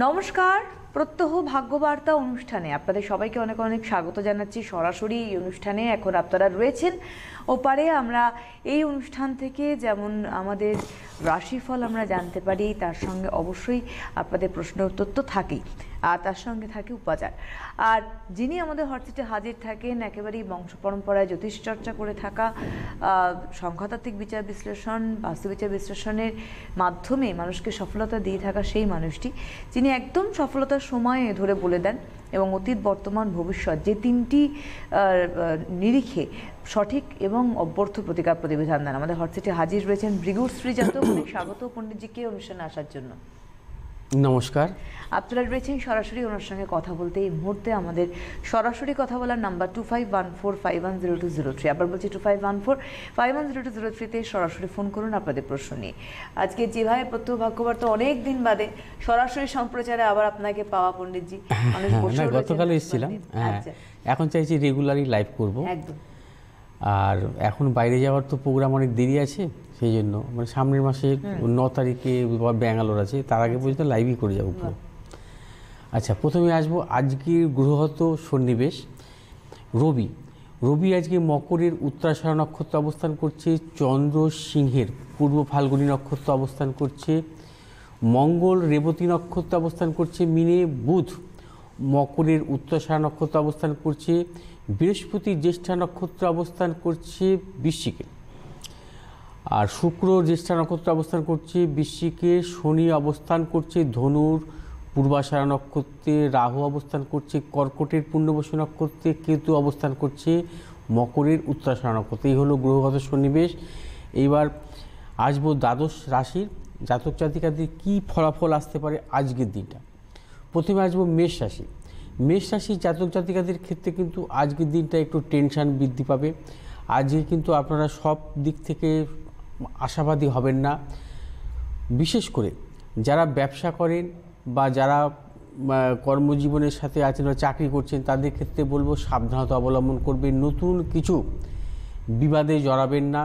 নমস্কার, প্রত্যহ ভাগ্যবার্তা অনুষ্ঠানে আপনাদের সবাইকে অনেক অনেক স্বাগত জানাচ্ছি। সরাসরি এই অনুষ্ঠানে এখন আপনারা রয়েছেন ওপারে। আমরা এই অনুষ্ঠান থেকে যেমন আমাদের রাশিফল আমরা জানতে পারি, তার সঙ্গে অবশ্যই আপনাদের প্রশ্ন উত্তর তো থাকেই, আর তার সঙ্গে থাকে উপাচার। আর যিনি আমাদের হটসিটে হাজির থাকেন, একেবারেই বংশ পরম্পরায় জ্যোতিষ চর্চা করে থাকা, সংখ্যাতাত্ত্বিক বিচার বিশ্লেষণ, বাস্তু বিচার বিশ্লেষণের মাধ্যমে মানুষকে সফলতা দিয়ে থাকা সেই মানুষটি, যিনি একদম সফলতার সময় ধরে বলে দেন এবং অতীত, বর্তমান, ভবিষ্যৎ যে তিনটি নিরিখে সঠিক এবং অব্যর্থ প্রতিকার প্রতিবিধান দেন। আমাদের হটসিটে হাজির রয়েছেন ভৃগুর শ্রী জাতক। অনেক স্বাগত পণ্ডিতজিকে অনুষ্ঠানে আসার জন্য। নমস্কার। আপনারা রয়েছেন সরাসরি ওনার সঙ্গে কথা বলতে। এই মুহূর্তে আমাদের সরাসরি কথা বলার নাম্বার 2514510203। আবার বলছি 2514510203-তে সরাসরি ফোন করুন আপনাদের প্রশ্ন নিয়ে। আজকে যেভাবে প্রত্যহ ভাগ্যবার্তা অনেক দিন বাদে সরাসরি সম্প্রচারে আবার আপনাকে পাওয়া পণ্ডিতজি, গতকাল এসেছিলাম, এখন চাইছি রেগুলারই লাইভ করব একদম। আর এখন বাইরে যাওয়ার তো প্রোগ্রাম অনেক দেরি আছে, সেই জন্য মানে সামনের মাসে 9 তারিখে ব্যাঙ্গালোর আছে, তার আগে পর্যন্ত লাইভই করে যাবো। আচ্ছা, প্রথমে আসবো আজকের গ্রহগত সন্নিবেশ। রবি আজকে মকরের উত্তরাষাঢ়া নক্ষত্র অবস্থান করছে, চন্দ্র সিংহের পূর্ব ফাল্গুনী নক্ষত্র অবস্থান করছে, মঙ্গল রেবতী নক্ষত্র অবস্থান করছে মিনে, বুধ মকরের উত্তরাষাঢ়া নক্ষত্র অবস্থান করছে, বৃহস্পতি জ্যেষ্ঠা নক্ষত্র অবস্থান করছে বৃশ্চিকে, আর শুক্র জ্যেষ্ঠা নক্ষত্র অবস্থান করছে বৃশ্চিকে, শনি অবস্থান করছে ধনুর পূর্বাষাঢ়া নক্ষত্রে, রাহু অবস্থান করছে কর্কটের পূর্ণবসু নক্ষত্রে, কেতু অবস্থান করছে মকরের উত্তরাষাঢ়া নক্ষত্রে। এই হলো গ্রহগত সন্নিবেশ। এইবার আসবো দ্বাদশ রাশির জাতক জাতিকাদের কী ফলাফল আসতে পারে আজকের দিনটা। প্রথমে আসবো মেষ রাশি। মেষ রাশির জাতক জাতিকাদের ক্ষেত্রে কিন্তু আজকের দিনটা একটু টেনশান বৃদ্ধি পাবে। আজকে কিন্তু আপনারা সব দিক থেকে আশাবাদী হবেন না। বিশেষ করে যারা ব্যবসা করেন বা যারা কর্মজীবনের সাথে আছেন বা চাকরি করছেন, তাদের ক্ষেত্রে বলবো সাবধানতা অবলম্বন করবেন, নতুন কিছু বিবাদে জড়াবেন না।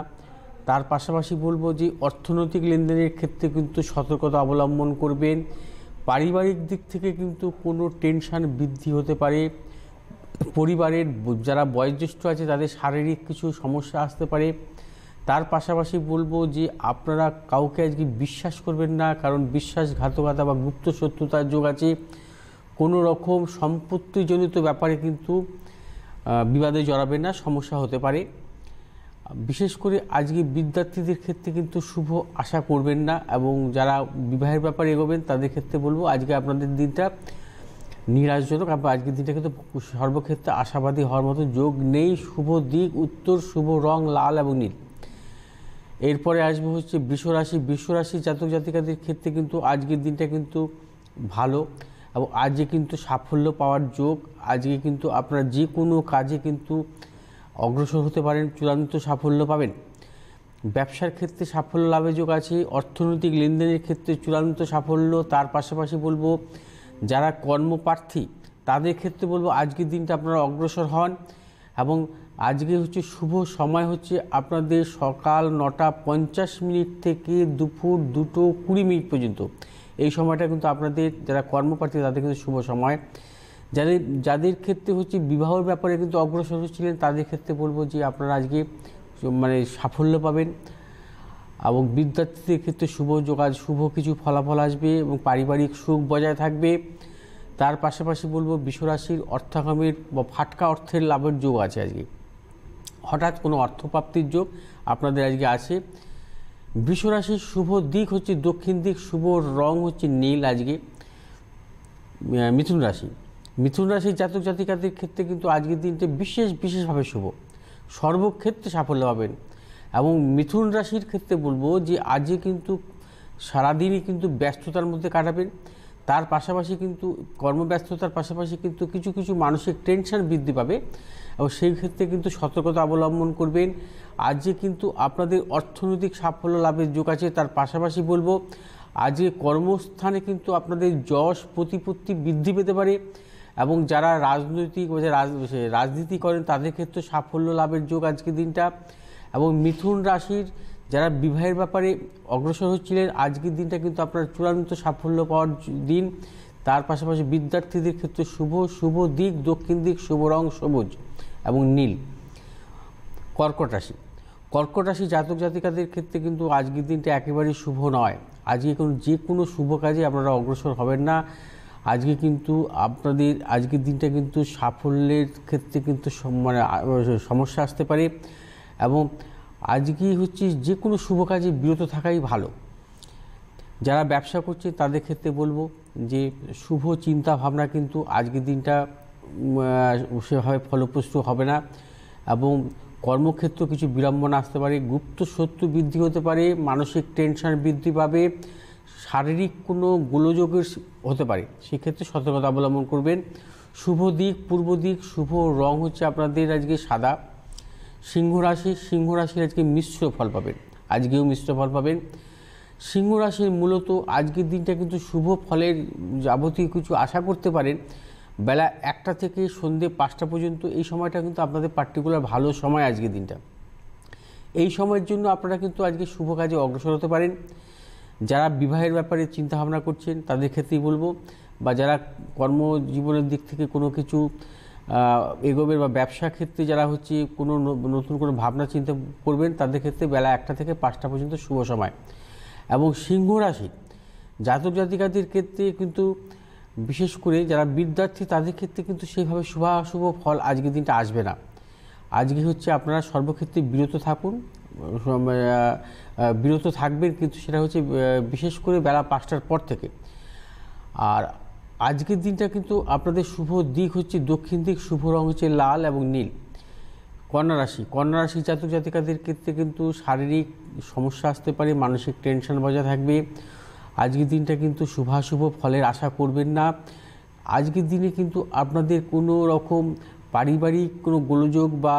তার পাশাপাশি বলবো যে অর্থনৈতিক লেনদেনের ক্ষেত্রে কিন্তু সতর্কতা অবলম্বন করবেন। পারিবারিক দিক থেকে কিন্তু কোনো টেনশান বৃদ্ধি হতে পারে। পরিবারের যারা বয়োজ্যেষ্ঠ আছে তাদের শারীরিক কিছু সমস্যা আসতে পারে। তার পাশাপাশি বলবো যে আপনারা কাউকে আজকে বিশ্বাস করবেন না, কারণ বিশ্বাসঘাতকতা বা গুপ্ত শত্রুতার যোগ আছে। কোনো রকম সম্পত্তিজনিত ব্যাপারে কিন্তু বিবাদে জড়াবেন না, সমস্যা হতে পারে। বিশেষ করে আজকে বিদ্যার্থীদের ক্ষেত্রে কিন্তু শুভ আশা করবেন না, এবং যারা বিবাহের ব্যাপারে এগোবেন তাদের ক্ষেত্রে বলবো আজকে আপনাদের দিনটা নিরাশজনক। আজকের দিনটা কিন্তু সর্বক্ষেত্রে আশাবাদী হওয়ার মতো যোগ নেই। শুভ দিক উত্তর, শুভ রং লাল এবং নীল। এরপরে আসবো হচ্ছে বৃষরাশি। বৃষরাশি জাতক জাতিকাদের ক্ষেত্রে কিন্তু আজকের দিনটা কিন্তু ভালো, এবং আজকে কিন্তু সাফল্য পাওয়ার যোগ। আজকে কিন্তু আপনারা যে কোনো কাজে কিন্তু অগ্রসর হতে পারেন, চূড়ান্ত সাফল্য পাবেন। ব্যবসার ক্ষেত্রে সাফল্য লাভের যোগ আছে, অর্থনৈতিক লেনদেনের ক্ষেত্রে চূড়ান্ত সাফল্য। তার পাশাপাশি বলবো যারা কর্মপ্রার্থী তাদের ক্ষেত্রে বলবো আজকের দিনটা আপনারা অগ্রসর হন, এবং আজকে হচ্ছে শুভ সময় হচ্ছে আপনাদের সকাল 9:50 থেকে দুপুর 2:20 পর্যন্ত। এই সময়টা কিন্তু আপনাদের যারা কর্মপ্রার্থী তাদের কিন্তু শুভ সময়। যাদের ক্ষেত্রে হচ্ছে বিবাহের ব্যাপারে কিন্তু অগ্রসর হচ্ছিলেন তাদের ক্ষেত্রে বলবো যে আপনারা আজকে মানে সাফল্য পাবেন, এবং বিদ্যার্থীদের ক্ষেত্রে শুভ কিছু ফলাফল আসবে এবং পারিবারিক সুখ বজায় থাকবে। তার পাশাপাশি বলবো বৃষরাশির অর্থাগমের বা ফাটকা অর্থের লাভের যোগ আছে। আজকে হঠাৎ কোনো অর্থপ্রাপ্তির যোগ আপনাদের আজকে আছে। বৃষরাশির শুভ দিক হচ্ছে দক্ষিণ দিক, শুভ রং হচ্ছে নীল। আজকে মিথুন রাশির জাতক জাতিকাদের ক্ষেত্রে কিন্তু আজকের দিনটা বিশেষভাবে শুভ, সর্বক্ষেত্রে সাফল্য পাবেন। এবং মিথুন রাশির ক্ষেত্রে বলবো যে আজকে কিন্তু সারাদিনই কিন্তু ব্যস্ততার মধ্যে কাটাবেন। তার পাশাপাশি কিন্তু কর্মব্যস্ততার পাশাপাশি কিন্তু কিছু মানসিক টেনশন বৃদ্ধি পাবে, এবং সেই ক্ষেত্রে কিন্তু সতর্কতা অবলম্বন করবেন। আজকে কিন্তু আপনাদের অর্থনৈতিক সাফল্য লাভের যোগ আছে। তার পাশাপাশি বলবো আজকে কর্মস্থানে কিন্তু আপনাদের যশ প্রতিপত্তি বৃদ্ধি পেতে পারে, এবং যারা রাজনীতি করেন তাদের ক্ষেত্রে সাফল্য লাভের যোগ আজকের দিনটা। এবং মিথুন রাশির যারা বিবাহের ব্যাপারে অগ্রসর হচ্ছিলেন আজকের দিনটা কিন্তু আপনার চূড়ান্ত সাফল্য পাওয়ার দিন। তার পাশাপাশি বিদ্যার্থীদের ক্ষেত্রে শুভ, শুভ দিক দক্ষিণ দিক, শুভ রং সবুজ এবং নীল। কর্কট রাশি, কর্কট রাশি জাতক জাতিকাদের ক্ষেত্রে কিন্তু আজকের দিনটা একেবারেই শুভ নয়। আজকে যে কোনো শুভ কাজে আপনারা অগ্রসর হবেন না। আজকে কিন্তু আপনাদের আজকের দিনটা কিন্তু সাফল্যের ক্ষেত্রে কিন্তু মানে সমস্যা আসতে পারে, এবং আজকে হচ্ছে যে কোনো শুভ কাজে বিরত থাকাই ভালো। যারা ব্যবসা করছে তাদের ক্ষেত্রে বলবো যে শুভ চিন্তা ভাবনা কিন্তু আজকের দিনটা সেভাবে ফলপ্রসূ হবে না, এবং কর্মক্ষেত্র কিছু বিড়ম্বনা আসতে পারে, গুপ্ত শত্রু বৃদ্ধি হতে পারে, মানসিক টেনশন বৃদ্ধি পাবে, শারীরিক কোনো গোলযোগের হতে পারে, সেক্ষেত্রে সতর্কতা অবলম্বন করবেন। শুভ দিক পূর্ব দিক, শুভ রং হচ্ছে আপনাদের আজকে সাদা। সিংহ রাশি, সিংহ রাশির আজকে মিশ্র ফল পাবেন, আজকেও মিশ্র ফল পাবেন। সিংহ রাশির মূলত আজকের দিনটা কিন্তু শুভ ফলের যাবতীয় কিছু আশা করতে পারেন বেলা 1টা থেকে সন্ধ্যে 5টা পর্যন্ত। এই সময়টা কিন্তু আপনাদের পার্টিকুলার ভালো সময় আজকের দিনটা। এই সময়ের জন্য আপনারা কিন্তু আজকে শুভ কাজে অগ্রসর হতে পারেন। যারা বিবাহের ব্যাপারে চিন্তাভাবনা করছেন তাদের ক্ষেত্রেই বলবো, বা যারা কর্মজীবনের দিক থেকে কোনো কিছু এগোবেন বা ব্যবসা ক্ষেত্রে যারা হচ্ছে কোনো নতুন কোনো ভাবনা চিন্তা করবেন তাদের ক্ষেত্রে বেলা 1টা থেকে 5টা পর্যন্ত শুভ সময়। এবং সিংহ রাশি জাতক জাতিকাদের ক্ষেত্রে কিন্তু বিশেষ করে যারা বিদ্যার্থী তাদের ক্ষেত্রে কিন্তু সেইভাবে শুভাশুভ ফল আজকের দিনটা আসবে না। আজকে হচ্ছে আপনারা সর্বক্ষেত্রে বিরত থাকুন, বিরত থাকবেন, কিন্তু সেটা হচ্ছে বিশেষ করে বেলা 5টার পর থেকে। আর আজকের দিনটা কিন্তু আপনাদের শুভ দিক হচ্ছে দক্ষিণ দিক, শুভ রং হচ্ছে লাল এবং নীল। কন্যা রাশি, কন্যা রাশি জাতক জাতিকাদের ক্ষেত্রে কিন্তু শারীরিক সমস্যা আসতে পারে, মানসিক টেনশন বজায় থাকবে। আজকের দিনটা কিন্তু শুভাশুভ ফলের আশা করবেন না। আজকের দিনে কিন্তু আপনাদের কোনো রকম পারিবারিক কোনো গোলযোগ বা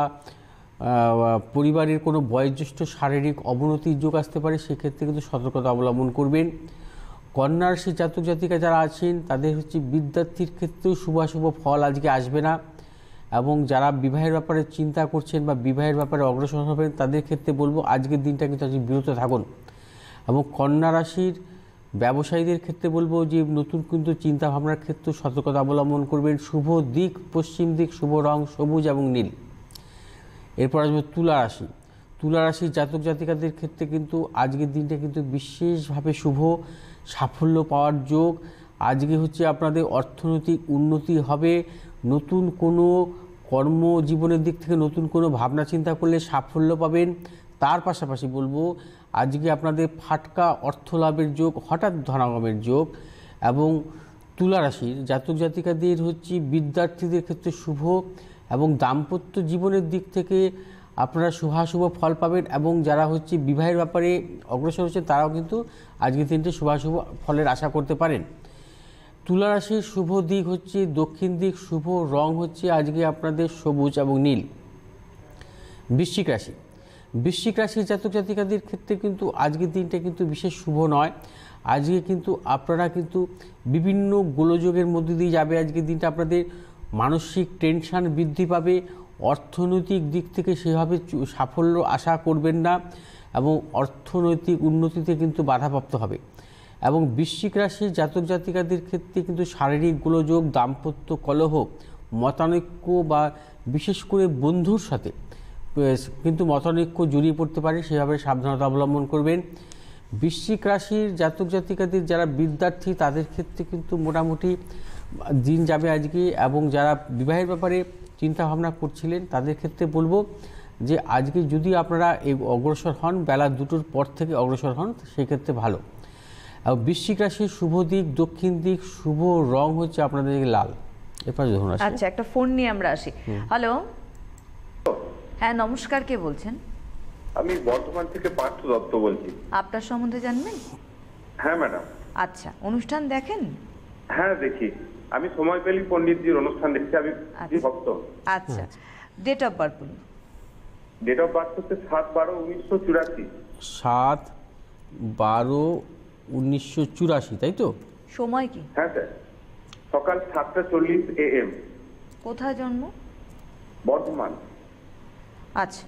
পরিবারের কোনো বয়োজ্যেষ্ঠ শারীরিক অবনতির যোগ আসতে পারে, সেক্ষেত্রে কিন্তু সতর্কতা অবলম্বন করবেন। কন্যা রাশি জাতক জাতিকা যারা আছেন তাদের হচ্ছে বিদ্যার্থীর ক্ষেত্রেও শুভাশুভ ফল আজকে আসবে না, এবং যারা বিবাহের ব্যাপারে চিন্তা করছেন বা বিবাহের ব্যাপারে অগ্রসর হবেন তাদের ক্ষেত্রে বলবো আজকের দিনটা কিন্তু আজকে বিরত থাকুন। এবং কন্যা রাশির ব্যবসায়ীদের ক্ষেত্রে বলবো যে নতুন কিন্তু চিন্তা ভাবনার ক্ষেত্রে সতর্কতা অবলম্বন করবেন। শুভ দিক পশ্চিম দিক, শুভ রং সবুজ এবং নীল। এরপর আসবে তুলা রাশি, তুলা রাশির জাতক জাতিকাদের ক্ষেত্রে কিন্তু আজকের দিনটা কিন্তু বিশেষভাবে শুভ, সাফল্য পাওয়ার যোগ। আজকে হচ্ছে আপনাদের অর্থনৈতিক উন্নতি হবে, নতুন কোনো কর্মজীবনের দিক থেকে নতুন কোনো ভাবনা চিন্তা করলে সাফল্য পাবেন। তার পাশাপাশি বলবো আজকে আপনাদের ফাটকা অর্থ লাভের যোগ, হঠাৎ ধনাগমের যোগ। এবং তুলা রাশির জাতক জাতিকাদের হচ্ছে বিদ্যার্থীদের ক্ষেত্রে শুভ, এবং দাম্পত্য জীবনের দিক থেকে আপনারা শুভাশুভ ফল পাবেন। এবং যারা হচ্ছে বিবাহের ব্যাপারে অগ্রসর হচ্ছে তারাও কিন্তু আজকের দিনটি শুভাশুভ ফলের আশা করতে পারেন। তুলা রাশির শুভ দিক হচ্ছে দক্ষিণ দিক, শুভ রং হচ্ছে আজকে আপনাদের সবুজ এবং নীল। বৃশ্চিক রাশি, বৃশ্চিক রাশির জাতক জাতিকাদের ক্ষেত্রে কিন্তু আজকের দিনটা কিন্তু বিশেষ শুভ নয়। আজকে কিন্তু আপনারা কিন্তু বিভিন্ন গোলযোগের মধ্যে দিয়ে যাবে। আজকের দিনটা আপনাদের মানসিক টেনশন বৃদ্ধি পাবে, অর্থনৈতিক দিক থেকে সেভাবে সাফল্য আশা করবেন না, এবং অর্থনৈতিক উন্নতিতে কিন্তু বাধাপ্রাপ্ত হবে। এবং বৃশ্চিক রাশির জাতক জাতিকাদের ক্ষেত্রে কিন্তু শারীরিক গোলযোগ, দাম্পত্য কলহ, মতানৈক্য বা বিশেষ করে বন্ধুর সাথে কিন্তু মতানৈক্য জড়িয়ে পড়তে পারে, সেভাবে সাবধানতা অবলম্বন করবেন। বৃশ্চিক রাশির জাতক জাতিকাদের যারা বিদ্যার্থী তাদের ক্ষেত্রে কিন্তু মোটামুটি দিন যাবে আজকে। এবং যারা বিবাহের ব্যাপারে চিন্তা ভাবনা করছিলেন তাদের ক্ষেত্রে বলবো যে আজকে যদি আপনারা অগ্রসর হন বেলা 2টোর পর থেকে অগ্রসর হন সেক্ষেত্রে ভালো। আর বৃশ্চিক রাশির শুভ দিক দক্ষিণ দিক, শুভ রং হচ্ছে আপনাদের লাল। এরপর ধরুন আচ্ছা, একটা ফোন নিয়ে আমরা আসি। হ্যালো, হ্যাঁ নমস্কার, কে বলছেন? আমি বর্ধমান থেকে পার্থ দত্ত বলছি। আপনার সম্বন্ধে জানবেন? হ্যাঁ ম্যাডাম। আচ্ছা, অনুষ্ঠান দেখেন? হ্যাঁ দেখি, আমি সময় পেলি পণ্ডিতজির অনুষ্ঠান দেখছি, আমি ভক্ত। আচ্ছা, ডেট অফ বার্থ বলুন। ডেট অফ বার্থ হচ্ছে 7/12/1984। 7/12/1984, তাই তো? সময় কি? হ্যাঁ স্যার, সকাল 7:40 AM। কোথায় জন্ম? বর্ধমান। আচ্ছা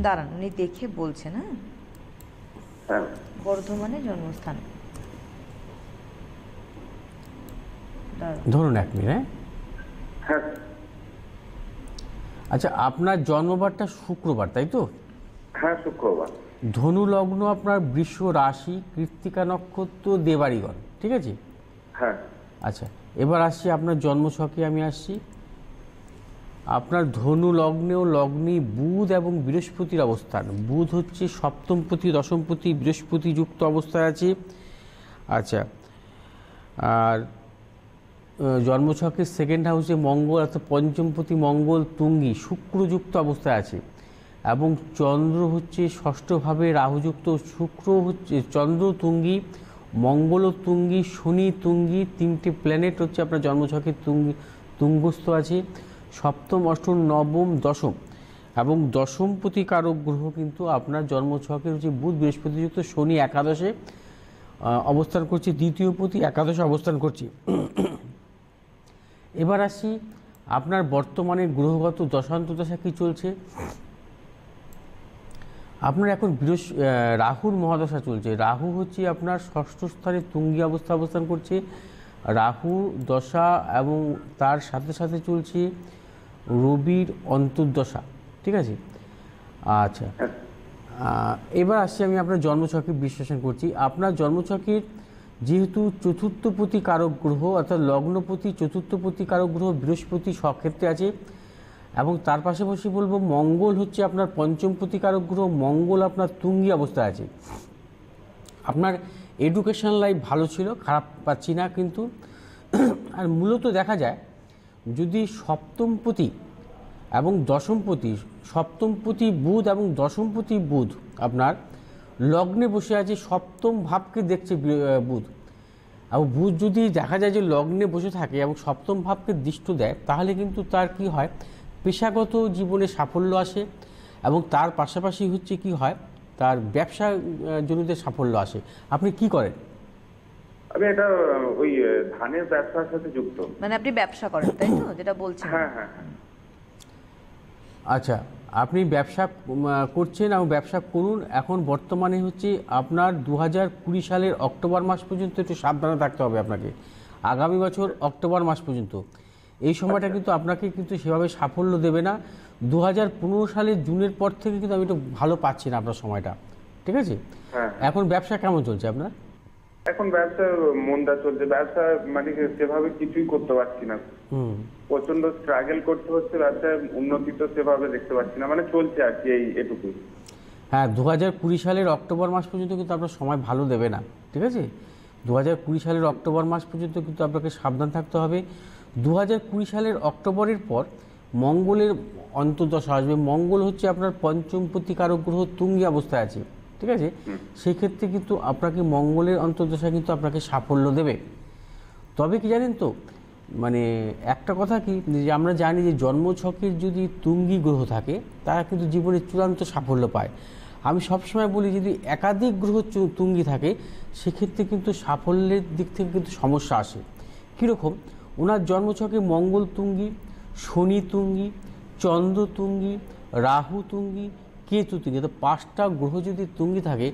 দাঁড়ান, উনি দেখে বলছেন। হ্যাঁ, বর্ধমানে জন্মস্থান। ধরুন 1 মিনিট। হ্যাঁ আচ্ছা, আপনার জন্মবারটা শুক্রবার, তাই তো? হ্যাঁ শুক্রবার। ধনু লগ্ন আপনার, বৃষ রাশি, কৃত্তিকা নক্ষত্র, দেবাড়িগণ, ঠিক আছে? হ্যাঁ আচ্ছা, এবার আসছি আপনার জন্মছকে। আমি আসছি আপনার ধনু লগ্নেও লগ্নে বুধ এবং বৃহস্পতির অবস্থান। বুধ হচ্ছে সপ্তমপতি, দশমপতি, বৃহস্পতি যুক্ত অবস্থায় আছে। আচ্ছা, আর জন্মছকের সেকেন্ড হাউসে মঙ্গল, অর্থাৎ পঞ্চমপতি মঙ্গল তুঙ্গি শুক্রযুক্ত অবস্থায় আছে, এবং চন্দ্র হচ্ছে ষষ্ঠভাবে রাহুযুক্ত। শুক্র হচ্ছে চন্দ্র তুঙ্গি, মঙ্গল তুঙ্গি, শনি তুঙ্গি, 3টে প্ল্যানেট হচ্ছে আপনার জন্মছকের তুঙ্গস্থ আছে। সপ্তম, অষ্টম, নবম, দশম, এবং দশমপতি কারক গ্রহ কিন্তু আপনার জন্মছকের হচ্ছে বুধ বৃহস্পতিযুক্ত। শনি একাদশে অবস্থান করছে, দ্বিতীয় পতি একাদশে অবস্থান করছে। এবার আসি আপনার বর্তমানে গ্রহগত দশান্তদশা কী চলছে। আপনার এখন রাহুর মহাদশা চলছে। রাহু হচ্ছে আপনার ষষ্ঠ স্থানে তুঙ্গি অবস্থান করছে। রাহু দশা এবং তার সাথে সাথে চলছে রবির অন্তর্দশা, ঠিক আছে? আচ্ছা, এবার আসছি আমি আপনার জন্মছকে বিশ্লেষণ করছি। আপনার জন্মছকের যেহেতু চতুর্থপতি কারক গ্রহ, অর্থাৎ লগ্নপতি চতুর্থপতি কারক গ্রহ বৃহস্পতি স্বক্ষেত্রে আছে, এবং তার পাশাপাশি বলবো মঙ্গল হচ্ছে আপনার পঞ্চমপতি কারক গ্রহ। মঙ্গল আপনার তুঙ্গি অবস্থায় আছে। আপনার এডুকেশন লাইফ ভালো ছিল, খারাপ পাচ্ছি না কিন্তু। আর মূলত দেখা যায় যদি সপ্তমপতি এবং দশমপতি, সপ্তমপতি বুধ এবং দশমপতি বুধ আপনার লগ্নে বসে আছে, সপ্তম ভাবকে দেখছে বুধ, এবং বুধ যদি দেখা যায় যে লগ্নে বসে থাকে এবং সপ্তম ভাবকে দৃষ্টি দেয়, তাহলে কিন্তু তার কি হয়, পেশাগত জীবনে সাফল্য আসে, এবং তার পাশাপাশি হচ্ছে কি হয়, তার ব্যবসা জনিত সাফল্য আসে। আপনি কি করেন? আমি এটা ওই ধানের ব্যবসার সাথে যুক্ত। মানে আপনি ব্যবসা করেন, তাই তো যেটা বলছেন? হ্যাঁ হ্যাঁ হ্যাঁ। আচ্ছা, আপনি ব্যবসা করছেন এবং ব্যবসা করুন। এখন বর্তমানে হচ্ছে আপনার 2020 সালের অক্টোবর মাস পর্যন্ত একটু সাবধানে থাকতে হবে আপনাকে। আগামী বছর অক্টোবর মাস পর্যন্ত এই সময়টা কিন্তু আপনাকে কিন্তু সেভাবে সাফল্য দেবে না। 2015 সালের জুনের পর থেকে কিন্তু আমি একটু ভালো পাচ্ছি না আপনার সময়টা, ঠিক আছে? এখন ব্যবসা কেমন চলছে আপনার? এখন ব্যবসা মন্দা চলছে। ব্যবসা মানে সেভাবে কিছুই করতে পারছি না। প্রচন্ড স্ট্রাগল করতে হচ্ছে। ব্যবসায় উন্নতি তো সেভাবে দেখতে পাচ্ছি না, মানে চলছে আর কি, এটুকু। হ্যাঁ, 2020 সালের অক্টোবর মাস পর্যন্ত কিন্তু আপনার সময় ভালো দেবে না, ঠিক আছে? 2020 সালের অক্টোবর মাস পর্যন্ত কিন্তু আপনাকে সাবধান থাকতে হবে। 2020 সালের অক্টোবরের পর মঙ্গলের অন্তর্দশা আসবে। মঙ্গল হচ্ছে আপনার পঞ্চমপতি কারক গ্রহ, তুঙ্গি অবস্থায় আছে, ঠিক আছে? সেক্ষেত্রে কিন্তু আপনাকে মঙ্গলের অন্তর্দশা কিন্তু আপনাকে সাফল্য দেবে। তবে কি জানেন তো, মানে একটা কথা কি, যে আমরা জানি যে জন্মছকের যদি তুঙ্গি গ্রহ থাকে তারা কিন্তু জীবনে চূড়ান্ত সাফল্য পায়। আমি সবসময় বলি যদি একাধিক গ্রহ তুঙ্গি থাকে সেক্ষেত্রে কিন্তু সাফল্যের দিক থেকে কিন্তু সমস্যা আসে। কীরকম? ওনার জন্মছকে মঙ্গল তুঙ্গি, শনি তুঙ্গি, চন্দ্র তুঙ্গি, রাহু তুঙ্গি, কেতু তুঙ্গি, তো 5টা গ্রহ যদি তুঙ্গি থাকে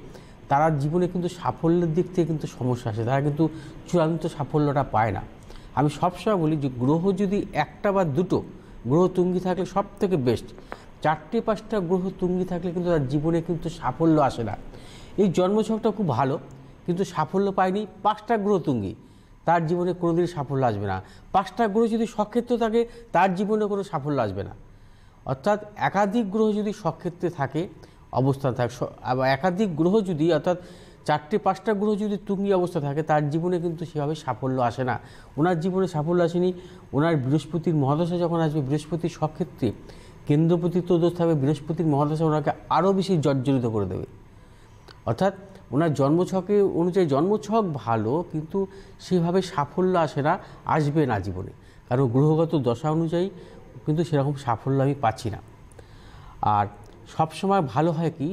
তারা জীবনে কিন্তু সাফল্যের দিক থেকে কিন্তু সমস্যা আসে, তারা কিন্তু চূড়ান্ত সাফল্যটা পায় না। আমি সবসময় বলি যে গ্রহ যদি একটা বা দুটো গ্রহ তুঙ্গি থাকলে সব থেকে বেস্ট। 4টে-5টা গ্রহ তুঙ্গি থাকলে কিন্তু তার জীবনে কিন্তু সাফল্য আসে না। এই জন্মছকটা খুব ভালো কিন্তু সাফল্য পায়নি, 5টা গ্রহ তুঙ্গি, তার জীবনে কোনোদিন সাফল্য আসবে না। 5টা গ্রহ যদি সক্ষেত্র থাকে তার জীবনে কোনো সাফল্য আসবে না। অর্থাৎ একাধিক গ্রহ যদি সক্ষেত্রে থাকে অবস্থান থাকে, আবার একাধিক গ্রহ যদি অর্থাৎ 4টে-5টা গ্রহ যদি তুঙ্গি অবস্থা থাকে তার জীবনে কিন্তু সেভাবে সাফল্য আসে না। ওনার জীবনে সাফল্য আসেনি। ওনার বৃহস্পতির মহাদশা যখন আসবে, বৃহস্পতির সক্ষেত্রে কেন্দ্রপতি দোষ থাকবে, বৃহস্পতির মহাদশা ওনাকে আরও বেশি জর্জরিত করে দেবে। অর্থাৎ ওনার জন্মছকে অনুযায়ী জন্মছক ভালো কিন্তু সেভাবে সাফল্য আসে না, আসবে না জীবনে, কারণ গ্রহগত দশা অনুযায়ী কিন্তু সেরকম সাফল্য আমি পাচ্ছি না। আর সবসময় ভালো হয় কি,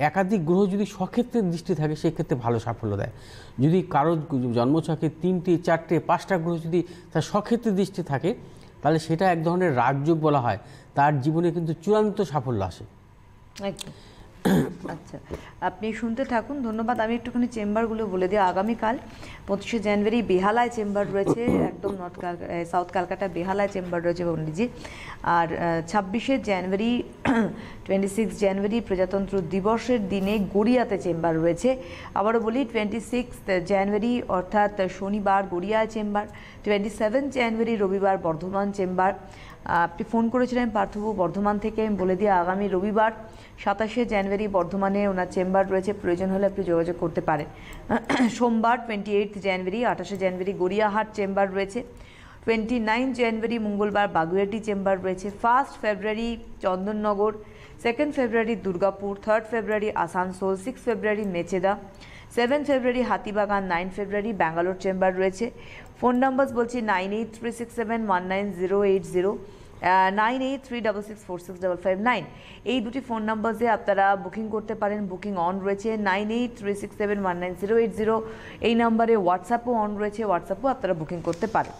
একাধিক গ্রহ যদি সক্ষেত্রের দৃষ্টি থাকে সেক্ষেত্রে ভালো সাফল্য দেয়। যদি কারোর জন্মছকে 3টে, 4টে, 5টা গ্রহ যদি তার সক্ষেত্রের দৃষ্টি থাকে তাহলে সেটা এক ধরনের রাজযোগ বলা হয়, তার জীবনে কিন্তু চূড়ান্ত সাফল্য আসে। আচ্ছা, আপনি শুনতে থাকুন, ধন্যবাদ। আমি একটুখানি চেম্বারগুলো বলে দিই। আগামীকাল 25শে জানুয়ারি বেহালায় চেম্বার রয়েছে, একদম সাউথ ক্যালকাটা বেহালায় চেম্বার রয়েছে পণ্ডিতজি। আর 26শে জানুয়ারি 26 জানুয়ারি প্রজাতন্ত্র দিবসের দিনে গড়িয়াতে চেম্বার রয়েছে। আবারও বলি 26 জানুয়ারি অর্থাৎ শনিবার গড়িয়ায় চেম্বার, 27 জানুয়ারি রবিবার বর্ধমান চেম্বার। আপনি ফোন করেছিলেন পার্থবাবু বর্ধমান থেকে, আমি বলে দিই আগামী রবিবার 27শে জানুয়ারি বর্ধমানে ওনার চেম্বার রয়েছে, প্রয়োজন হলে আপনি যোগাযোগ করতে পারেন। সোমবার 28 জানুয়ারি 28শে জানুয়ারি গড়িয়াহাট চেম্বার রয়েছে, 29 জানুয়ারি মঙ্গলবার বাগুইআটি চেম্বার রয়েছে, 1 ফেব্রুয়ারি চন্দননগর, 2 ফেব্রুয়ারি দুর্গাপুর, 3 ফেব্রুয়ারি আসানসোল, 6 ফেব্রুয়ারি মেচেদা, 7 ফেব্রুয়ারি হাতিবাগান, 9 ফেব্রুয়ারি ব্যাঙ্গালোর চেম্বার রয়েছে। ফোন নাম্বার বলছি 9836719080, 9836646559। এই দুটি ফোন নাম্বারে আপনারা বুকিং করতে পারেন, বুকিং অন রয়েছে। 9836719080 এই নাম্বারে হোয়াটসঅ্যাপও অন রয়েছে, হোয়াটসঅ্যাপও আপনারা বুকিং করতে পারেন।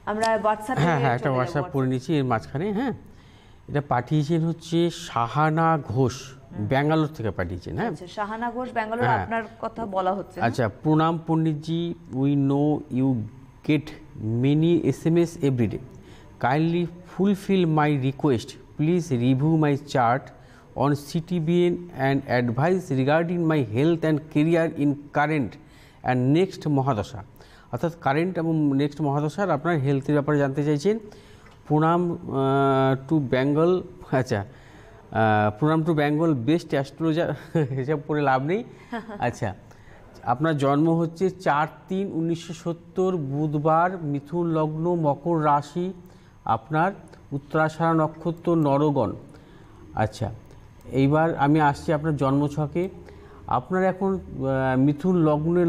আমরা হোয়াটসঅ্যাপে একটা হোয়াটসঅ্যাপ করে নিচ্ছি এর মাঝখানে। এটা পাঠিয়েছেন হচ্ছে শাহানা ঘোষ, ব্যাঙ্গালোর থেকে পাঠিয়েছেন। আচ্ছা, শাহানা ঘোষ ব্যাঙ্গালোর, আপনার কথা বলা হচ্ছে। আচ্ছা, প্রণাম পণ্ডিতজি, we know you get many SMS everyday, kindly fulfil my request, please review my chart on CTBN and advice regarding my health and career in current and next mahadasha. অর্থাৎ কারেন্ট এবং নেক্সট মহাদশার আপনার হেলথের ব্যাপারে জানতে চাইছেন। প্রণাম টু বেঙ্গল। আচ্ছা, প্রণাম টু বেঙ্গল বেস্ট অ্যাস্ট্রোলজার, এসব পরে লাভ নেই। আচ্ছা, আপনার জন্ম হচ্ছে 4/3/1970 বুধবার, মিথুন লগ্ন, মকর রাশি, আপনার উত্তরাষাঢ়া নক্ষত্র, নরগণ। আচ্ছা, এইবার আমি আসছি আপনার জন্মছকে। আপনার এখন মিথুন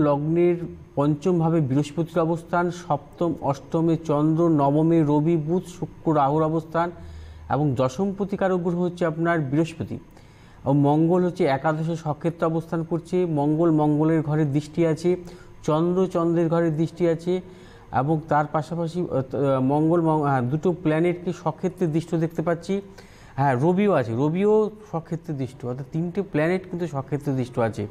লগ্নের পঞ্চমভাবে বৃহস্পতির অবস্থান, সপ্তম অষ্টমে চন্দ্র, নবমে রবি, বুধ, শুক্র, রাহুর অবস্থান এবং দশমপতি কারক গ্রহ হচ্ছে আপনার বৃহস্পতি। এবং মঙ্গল হচ্ছে একাদশে সক্ষেত্রে অবস্থান করছে। মঙ্গলের ঘরে দৃষ্টি আছে, চন্দ্রের ঘরে দৃষ্টি আছে এবং তার পাশাপাশি দুটো প্ল্যানেটকে সক্ষেত্রে দৃষ্ট দেখতে পাচ্ছি। রবিও আছে, রবিও সক্ষেত্রে দৃষ্ট, অর্থাৎ 3টে প্ল্যানেট কিন্তু সক্ষেত্রে দৃষ্ট আছে।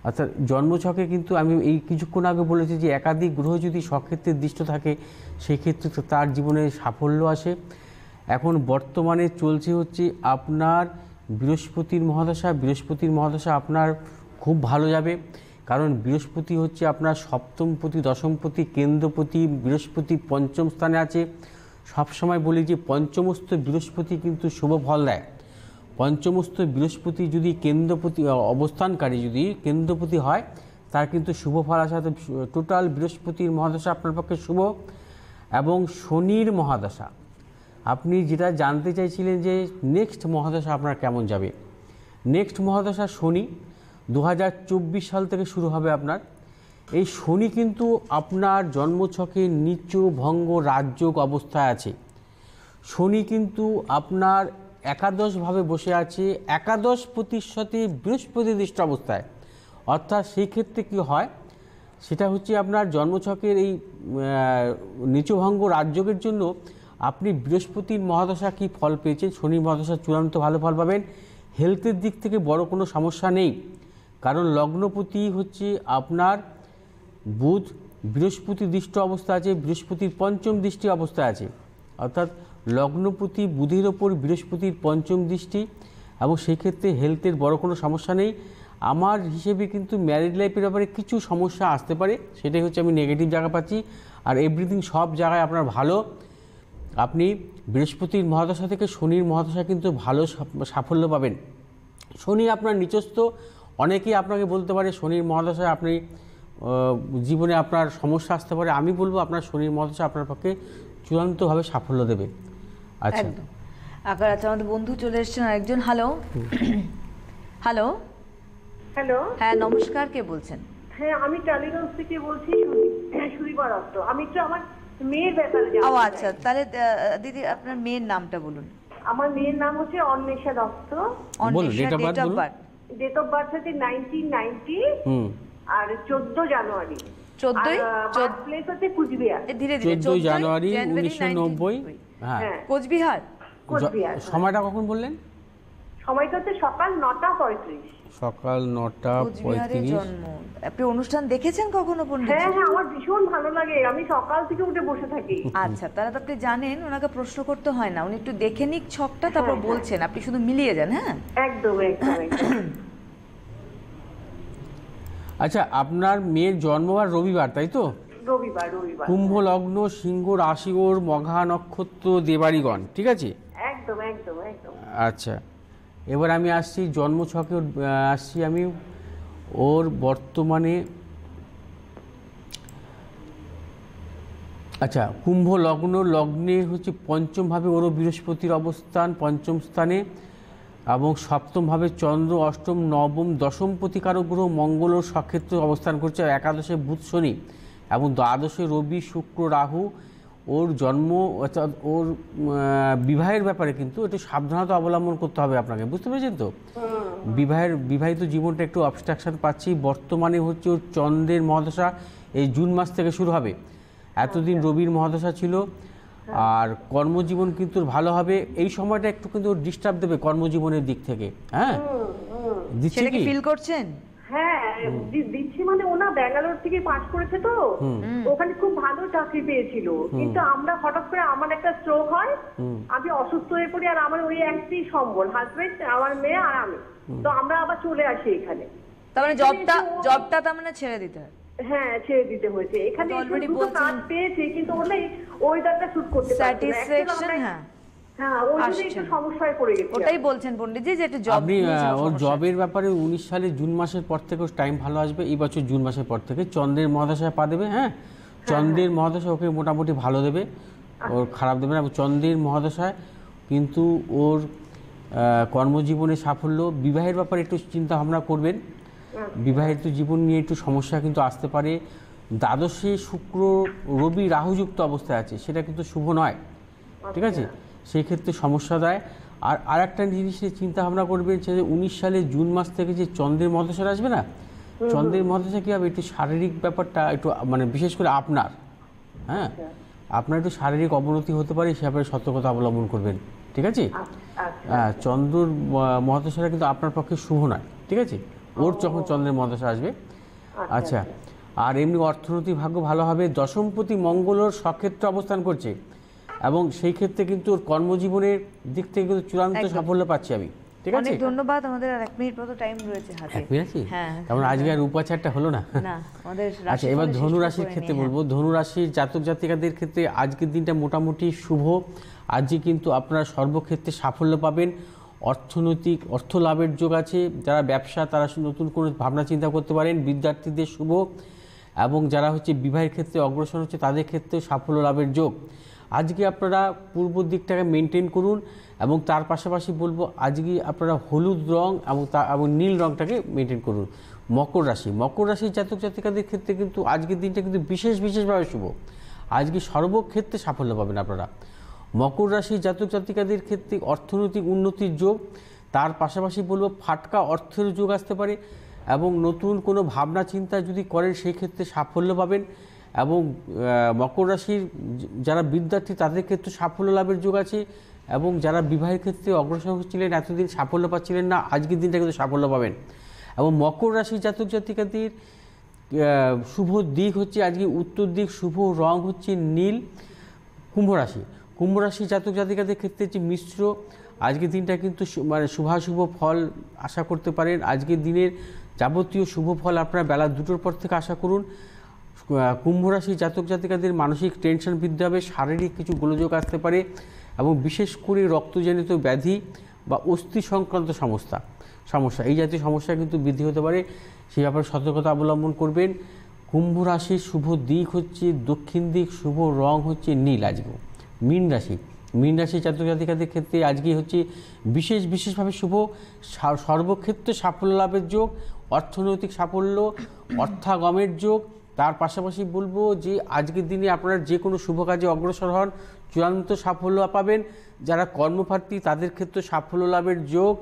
অর্থাৎ জন্মছকে কিন্তু আমি এই কিছুক্ষণ আগে বলেছি যে একাধিক গ্রহ যদি সক্ষেত্রে দৃষ্ট থাকে সেই ক্ষেত্রে তার জীবনে সাফল্য আসে। এখন বর্তমানে চলছে হচ্ছে আপনার বৃহস্পতির মহাদশা আপনার খুব ভালো যাবে, কারণ বৃহস্পতি হচ্ছে আপনার সপ্তমপতি, দশমপতি, কেন্দ্রপতি। বৃহস্পতি পঞ্চম স্থানে আছে। সবসময় বলি যে পঞ্চমস্থ বৃহস্পতি কিন্তু শুভ ফল দেয়। পঞ্চমস্থ বৃহস্পতি যদি কেন্দ্রপতি অবস্থানকারী যদি কেন্দ্রপতি হয় তার কিন্তু শুভ ফল আসে। টোটাল বৃহস্পতির মহাদশা আপনার পক্ষে শুভ। এবং শনির মহাদশা, আপনি যেটা জানতে চাইছিলেন যে নেক্সট মহাদশা আপনার কেমন যাবে। নেক্সট মহাদশা শনি 2024 সাল থেকে শুরু হবে আপনার। এই শনি কিন্তু আপনার জন্মছকে নিচ ভঙ্গ রাজযোগ অবস্থায় আছে। শনি কিন্তু আপনার একাদশভাবে বসে আছে, একাদশপতির সাথে বৃহস্পতি দৃষ্ট অবস্থায়। অর্থাৎ সেই ক্ষেত্রে কী হয়, সেটা হচ্ছে আপনার জন্মছকের এই নিচভঙ্গ রাজযোগের জন্য আপনি বৃহস্পতির মহাদশা কী ফল পেয়েছেন, শনির মহাদশা চূড়ান্ত ভালো ফল পাবেন। হেলথের দিক থেকে বড় কোনো সমস্যা নেই, কারণ লগ্নপতি হচ্ছে আপনার বুধ, বৃহস্পতি দৃষ্ট অবস্থা আছে, বৃহস্পতির পঞ্চম দৃষ্টি অবস্থায় আছে। অর্থাৎ লগ্নপতি বুধের ওপর বৃহস্পতির পঞ্চম দৃষ্টি, এবং সেই ক্ষেত্রে হেলথের বড় কোনো সমস্যা নেই। আমার হিসেবে কিন্তু ম্যারিড লাইফের ব্যাপারে কিছু সমস্যা আসতে পারে, সেটাই হচ্ছে আমি নেগেটিভ জায়গা পাচ্ছি। আর এভরিথিং সব জায়গায় আপনার ভালো। আপনি বৃহস্পতির মহাদশা থেকে শনির মহাদশা কিন্তু ভালো সাফল্য পাবেন। শনি আপনার নিচস্থ, অনেকেই আপনাকে বলতে পারে শনির মহাদশায় আপনি জীবনে আপনার সমস্যা আসতে পারে। আমি বলবো আপনার শনির মহাদশা আপনার পক্ষে চূড়ান্তভাবে সাফল্য দেবে। আচ্ছা, আচ্ছা, আমাদের বন্ধু চলে এসেছেন একজন। হ্যালো হ্যালো হ্যালো, হ্যাঁ নমস্কার, কে বলছেন? হ্যাঁ আমি টালিগঞ্জ থেকে বলছি, সুরিমা দত্ত। আমি একটু আমার মেয়ের ব্যাপারে ও আচ্ছা, তাহলে দিদি আপনার মেয়ের নামটা বলুন। আমার মেয়ের নাম হচ্ছে Anwesha Dutta. Date of birth? Date of birth হচ্ছে 1990 আর 14 জানুয়ারি। 14 প্লেস হচ্ছে কুচবিহার। ধীরে ধীরে 14 জানুয়ারি 1990। হ্যাঁ, কোচবিহার। কোচবিহার। সময়টা কখন বললেন? সময়টা হচ্ছে সকাল 9:35। সকাল 9:35। জন্ম। আপনি অনুষ্ঠান দেখেছেন কখনো পণ্ডিত? হ্যাঁ হ্যাঁ, আমার ভীষণ ভালো লাগে, আমি সকাল থেকে উঠে বসে থাকি। আচ্ছা, তাহলে তো আপনি জানেন ওনাকে প্রশ্ন করতে হয় না, উনি একটু দেখে নিক ছকটা, তারপর বলছেন, আপনি শুধু মিলিয়ে যান। হ্যাঁ, একদম একদম একদম। আচ্ছা, আপনার মেয়ের জন্মবার রবিবার, তাই তো? রবিবার রবিবার। কুম্ভ লগ্ন, সিংহ রাশি, ওর মঘা নক্ষত্র, দেবাড়িগণ, ঠিক আছে? একদম একদম একদম। আচ্ছা, এবার আমি আসছি জন্ম ছকে, আসছি আমি ওর বর্তমানে। আচ্ছা, কুম্ভ লগ্ন, লগ্নে হচ্ছে পঞ্চমভাবে ওরও বৃহস্পতির অবস্থান পঞ্চম স্থানে, এবং সপ্তমভাবে চন্দ্র, অষ্টম নবম দশম প্রতিকারক গ্রহ মঙ্গল ওর সক্ষেত্রে অবস্থান করছে, একাদশে বুধ শনি, এবং দ্বাদশে রবি শুক্র রাহু। ওর জন্ম অর্থাৎ ওর বিবাহের ব্যাপারে কিন্তু একটু সাবধানতা অবলম্বন করতে হবে আপনাকে, বুঝতে পেরেছেন তো? বিবাহিত জীবনটা একটু অবস্ট্রাকশন পাচ্ছি। বর্তমানে হচ্ছে ওর চন্দ্রের মহাদশা এই জুন মাস থেকে শুরু হবে। এতদিন রবির মহাদশা ছিল। আর কর্মজীবন কিন্তু ভালো হবে। এই সময়টা একটু কিন্তু ডিস্টার্ব দেবে কর্মজীবনের দিক থেকে। হ্যাঁ, দিচ্ছে সেটা কি কি? ফিল করছেন? হ্যাঁ দিচ্ছি, মানে ওনা ব্যাঙ্গালোর থেকে পাশ করেছে তো, ওখানে খুব ভালো চাকরি পেয়েছিল, কিন্তু আমরা হঠাৎ করে আমার একটা স্ট্রোক হয়, আমি অসুস্থ হয়ে পড়ি, আর আমার ওই একটি সম্বল, হাজবেন্ড, আমার মেয়ে আর আমি, তো আমরা আবার চলে আসি এখানে। তার মানে জবটা তার মানে ছেড়ে দিতে হয়? হ্যাঁ, ছেড়ে দিতে হয়েছে। এখানে অলরেডি দুটো কাজ পেয়েছি, কিন্তু ওয়েদারটা শুট করতে পারছে না। স্যাটিসফ্যাকশন। হ্যাঁ হ্যাঁ, ওই জন্য একটু সমস্যায় পড়ে গেছি। ওটাই বলছেন পণ্ডিতজি যে একটু জব। আপনি ওর জবের ব্যাপারে 19 সালে জুন মাসের পর থেকে ওর টাইম ভালো আসবে। এই বছর জুন মাসের পর থেকে চন্দ্রের মহাদশায় পা দেবে। হ্যাঁ, চন্দ্রের মহাদশা ওকে মোটামুটি ভালো দেবে, ওর খারাপ দেবে না। এবং চন্দ্রের মহাদশায় কিন্তু ওর কর্মজীবনে সাফল্য। বিবাহের ব্যাপারে একটু চিন্তা ভাবনা করবেন, বিবাহিত জীবন নিয়ে একটু সমস্যা কিন্তু আসতে পারে। দ্বাদশে শুক্র রবি রাহুযুক্ত অবস্থায় আছে, সেটা কিন্তু শুভ নয়, ঠিক আছে? সেই ক্ষেত্রে সমস্যা দেয়। আর একটা জিনিস নিয়ে চিন্তা ভাবনা করবেন, যে 19 সালে জুন মাস থেকে যে চন্দ্রের মহাদশা আসবে না, চন্দ্রের মহাদশা কী হবে, একটু শারীরিক ব্যাপারটা একটু মানে বিশেষ করে আপনার, হ্যাঁ, আপনার একটু শারীরিক অবনতি হতে পারে, সে ব্যাপারে সতর্কতা অবলম্বন করবেন, ঠিক আছে? হ্যাঁ, চন্দ্রর মহাদশাটা কিন্তু আপনার পক্ষে শুভ নয়, ঠিক আছে? ওর যখন চন্দ্রের মহাদশা আসবে। আচ্ছা, আর এমনি অর্থনৈতিক ভাগ্য ভালো হবে। দশমপতি মঙ্গল ওর সক্ষেত্রে অবস্থান করছে, এবং সেই ক্ষেত্রে কিন্তু ওর কর্মজীবনের দিক থেকে কিন্তু চূড়ান্ত সাফল্য পাচ্ছি আমি, ঠিক আছে? অনেক ধন্যবাদ। আমাদের আর 1 মিনিট মতো টাইম রয়েছে হাতে। 1 মিনিট? হ্যাঁ, তারপরে আজকে আর উপাচারটা হলো না। না, আমাদের আচ্ছা, এবার ধনু রাশির ক্ষেত্রে বলবো। ধনু রাশির জাতক জাতিকাদের ক্ষেত্রে আজকের দিনটা মোটামুটি শুভ। আজকে কিন্তু আপনারা সর্বক্ষেত্রে সাফল্য পাবেন। অর্থনৈতিক অর্থ লাভের যোগ আছে। যারা ব্যবসা, তারা নতুন কোনো ভাবনা চিন্তা করতে পারেন। বিদ্যার্থীদের শুভ, এবং যারা হচ্ছে বিবাহের ক্ষেত্রে অগ্রসর হচ্ছে তাদের ক্ষেত্রে সাফল্য লাভের যোগ। আজকে আপনারা পূর্ব দিকটাকে মেনটেন করুন, এবং তার পাশাপাশি বলবো আজকে আপনারা হলুদ রং এবং নীল রংটাকে মেনটেন করুন। মকর রাশির জাতক জাতিকাদের ক্ষেত্রে কিন্তু আজকের দিনটা কিন্তু বিশেষভাবে শুভ। আজকে সর্বক্ষেত্রে সাফল্য পাবেন আপনারা। মকর রাশির জাতক জাতিকাদের ক্ষেত্রে অর্থনৈতিক উন্নতির যোগ, তার পাশাপাশি বলবো ফাটকা অর্থের যোগ আসতে পারে, এবং নতুন কোনো ভাবনা চিন্তা যদি করেন সেই ক্ষেত্রে সাফল্য পাবেন। এবং মকর রাশির যারা বিদ্যার্থী তাদের ক্ষেত্রে সাফল্য লাভের যোগ আছে, এবং যারা বিবাহের ক্ষেত্রে অগ্রসর হচ্ছিলেন, এতদিন সাফল্য পাচ্ছিলেন না, আজকের দিনটা কিন্তু সাফল্য পাবেন। এবং মকর রাশির জাতক জাতিকাদের শুভ দিক হচ্ছে আজকে উত্তর দিক, শুভ রং হচ্ছে নীল। কুম্ভ রাশির জাতক জাতিকাদের ক্ষেত্রে হচ্ছে মিশ্র। আজকের দিনটা কিন্তু মানে শুভাশুভ ফল আশা করতে পারেন। আজকের দিনের যাবতীয় শুভ ফল আপনারা বেলা 2টোর পর থেকে আশা করুন। কুম্ভ রাশির জাতক জাতিকাদের মানসিক টেনশন বৃদ্ধি হবে, শারীরিক কিছু গোলযোগ আসতে পারে, এবং বিশেষ করে রক্তজনিত ব্যাধি বা অস্থি সংক্রান্ত সমস্যা এই জাতীয় সমস্যা কিন্তু বৃদ্ধি হতে পারে। সেই ব্যাপারে সতর্কতা অবলম্বন করবেন। কুম্ভ রাশির শুভ দিক হচ্ছে দক্ষিণ দিক, শুভ রং হচ্ছে নীল। আজকেও মীন রাশির জাতক জাতিকাদের ক্ষেত্রে আজকে হচ্ছে বিশেষভাবে শুভ। সর্বক্ষেত্রে সাফল্য লাভের যোগ, অর্থনৈতিক সাফল্য, অর্থাগমের যোগ। তার পাশাপাশি বলবো যে আজকের দিনে আপনারা যে কোনো শুভ কাজে অগ্রসর হন, চূড়ান্ত সাফল্য পাবেন। যারা কর্মপ্রার্থী তাদের ক্ষেত্রে সাফল্য লাভের যোগ,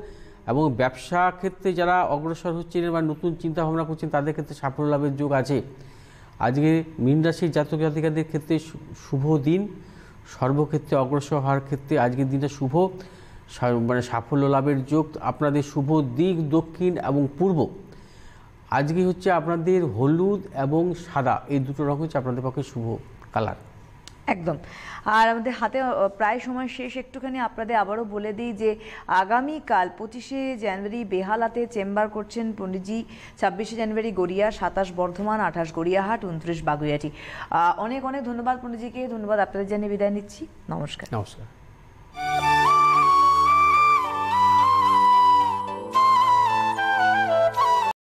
এবং ব্যবসা ক্ষেত্রে যারা অগ্রসর হচ্ছেন বা নতুন চিন্তা ভাবনা করছেন তাদের ক্ষেত্রে সাফল্য লাভের যোগ আছে। আজকে মীন রাশির জাতক জাতিকাদের ক্ষেত্রে শুভ দিন, সর্বক্ষেত্রে অগ্রসর হওয়ার ক্ষেত্রে আজকের দিনটা শুভ। মানে সাফল্য লাভের যোগ। আপনাদের শুভ দিক দক্ষিণ এবং পূর্ব। আজকে হচ্ছে আপনাদের হলুদ এবং সাদা, এই দুটো রং হচ্ছে আপনাদের পক্ষে শুভ কালার। একদম। আর আমাদের হাতে প্রায় সময় শেষ, একটুখানি আপনাদের আবারও বলে দিই যে আগামীকাল 25শে জানুয়ারি বেহালাতে চেম্বার করছেন পণ্ডিতজি, 26শে জানুয়ারি গড়িয়া, 27 বর্ধমান, 28 গড়িয়াহাট, 29 বাগুইয়াটি। অনেক অনেক ধন্যবাদ পণ্ডিতজিকে, ধন্যবাদ আপনাদের জানিয়ে বিদায় নিচ্ছি। নমস্কার। নমস্কার।